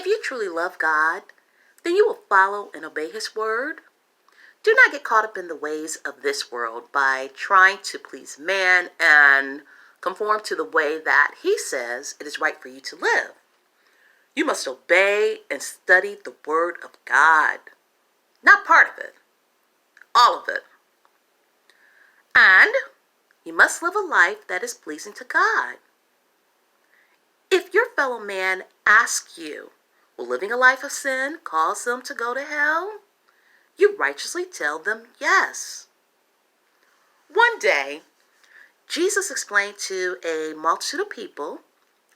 If you truly love God, then you will follow and obey His word. Do not get caught up in the ways of this world by trying to please man and conform to the way that he says it is right for you to live. You must obey and study the word of God. Not part of it, all of it. And you must live a life that is pleasing to God. If your fellow man asks you, will living a life of sin cause them to go to hell? You righteously tell them yes. One day, Jesus explained to a multitude of people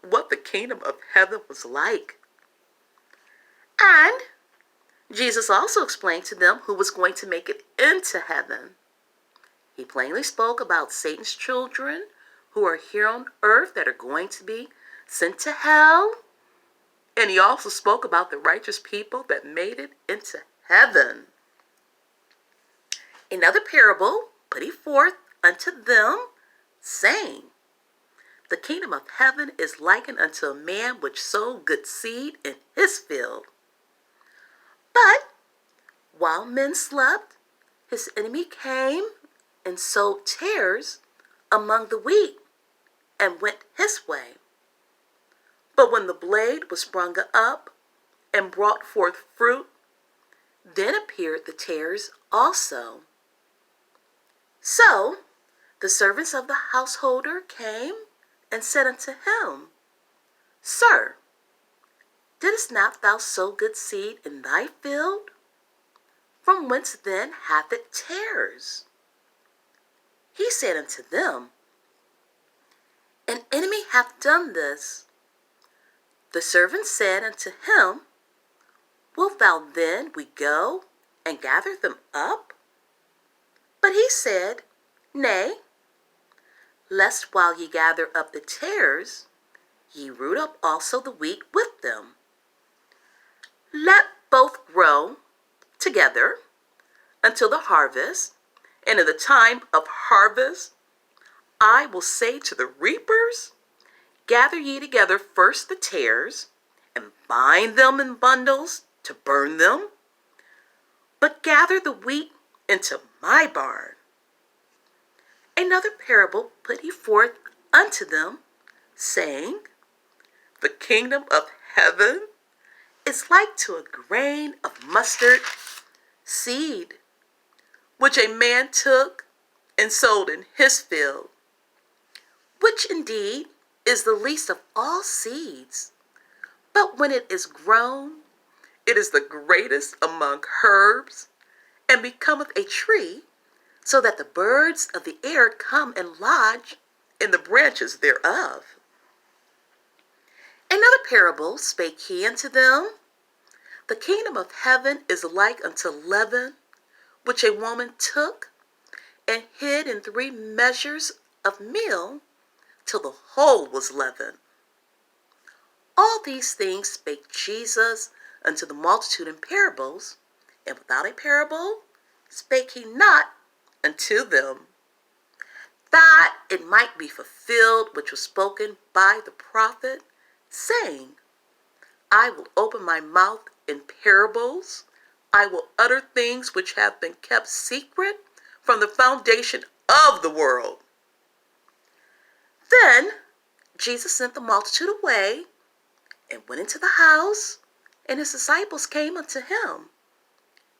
what the kingdom of heaven was like. And Jesus also explained to them who was going to make it into heaven. He plainly spoke about Satan's children who are here on earth that are going to be sent to hell. And he also spoke about the righteous people that made it into heaven. Another parable put he forth unto them, saying, the kingdom of heaven is likened unto a man which sowed good seed in his field. But while men slept, his enemy came and sowed tares among the wheat, and went his way. But when the blade was sprung up and brought forth fruit, then appeared the tares also. So the servants of the householder came and said unto him, Sir, didst not thou sow good seed in thy field? From whence then hath it tares? He said unto them, An enemy hath done this. The servant said unto him, Wilt thou then we go and gather them up? But he said, Nay, lest while ye gather up the tares, ye root up also the wheat with them. Let both grow together until the harvest, and in the time of harvest I will say to the reapers, Gather ye together first the tares, and bind them in bundles to burn them, but gather the wheat into my barn. Another parable put he forth unto them, saying, The kingdom of heaven is like to a grain of mustard seed, which a man took and sowed in his field, which indeed is the least of all seeds. But when it is grown, it is the greatest among herbs, and becometh a tree, so that the birds of the air come and lodge in the branches thereof. Another parable spake he unto them, The kingdom of heaven is like unto leaven, which a woman took and hid in 3 measures of meal, till the whole was leavened. All these things spake Jesus unto the multitude in parables, and without a parable spake he not unto them, that it might be fulfilled which was spoken by the prophet, saying, I will open my mouth in parables, I will utter things which have been kept secret from the foundation of the world. Then Jesus sent the multitude away, and went into the house, and his disciples came unto him,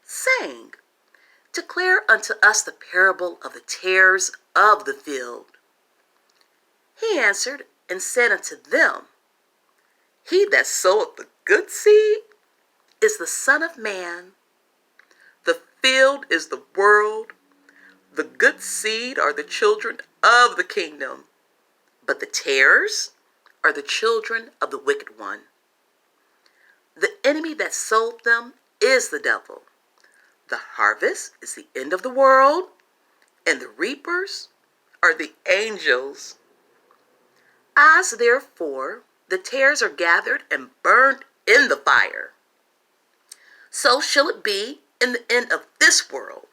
saying, Declare unto us the parable of the tares of the field. He answered and said unto them, He that soweth the good seed is the Son of Man. The field is the world. The good seed are the children of the kingdom, but the tares are the children of the wicked one. The enemy that sowed them is the devil. The harvest is the end of the world, and the reapers are the angels. As therefore the tares are gathered and burned in the fire, so shall it be in the end of this world.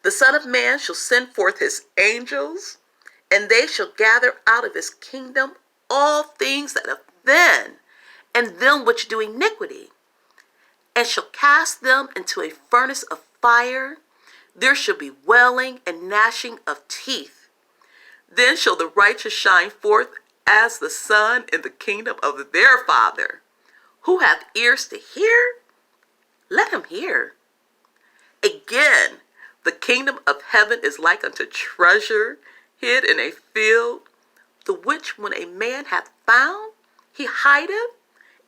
The Son of Man shall send forth his angels, and they shall gather out of his kingdom all things that offend, and them which do iniquity, and shall cast them into a furnace of fire. There shall be wailing and gnashing of teeth. Then shall the righteous shine forth as the sun in the kingdom of their Father. Who hath ears to hear, let him hear. Again, the kingdom of heaven is like unto treasure hid in a field, the which when a man hath found, he hideth,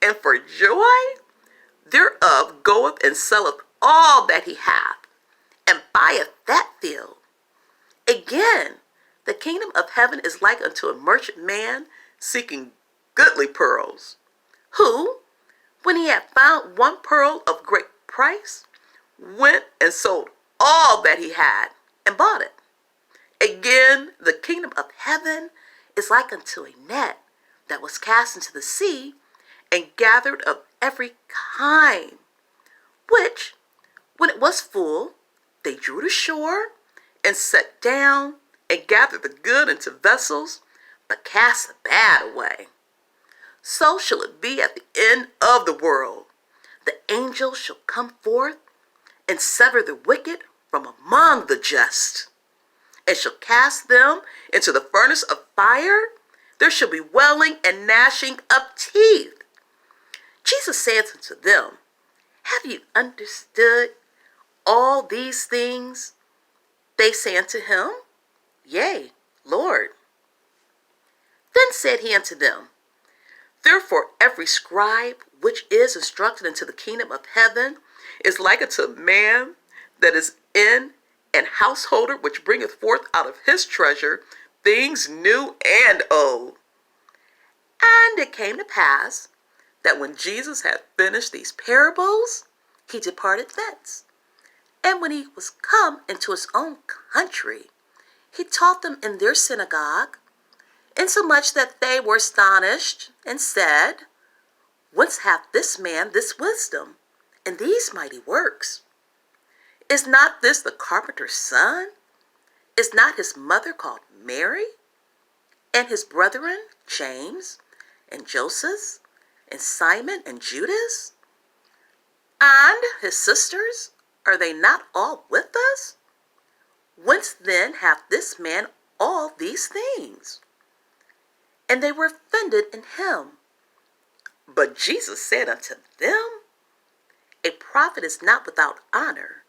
and for joy thereof goeth and selleth all that he hath, and buyeth that field. Again, the kingdom of heaven is like unto a merchant man seeking goodly pearls, who, when he had found one pearl of great price, went and sold all that he had and bought it. Again, the kingdom of heaven is like unto a net that was cast into the sea and gathered of every kind, which, when it was full, they drew to shore and sat down and gathered the good into vessels, but cast the bad away. So shall it be at the end of the world. The angels shall come forth and sever the wicked from among the just, and shall cast them into the furnace of fire. There shall be wailing and gnashing of teeth. Jesus saith unto them, Have you understood all these things? They say unto him, Yea, Lord. Then said he unto them, Therefore every scribe which is instructed into the kingdom of heaven is like unto a man that is in an householder, which bringeth forth out of his treasure things new and old. And it came to pass that when Jesus had finished these parables, he departed thence. And when he was come into his own country, he taught them in their synagogue, insomuch that they were astonished, and said, Whence hath this man this wisdom, and these mighty works? Is not this the carpenter's son? Is not his mother called Mary? And his brethren, James, and Joseph, and Simon, and Judas? And his sisters, are they not all with us? Whence then hath this man all these things? And they were offended in him. But Jesus said unto them, A prophet is not without honor,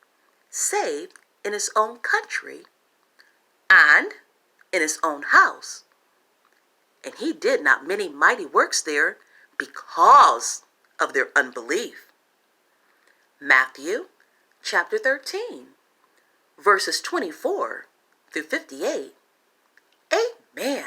save in his own country, and in his own house. And he did not many mighty works there because of their unbelief. Matthew chapter 13, verses 24 through 58. Amen.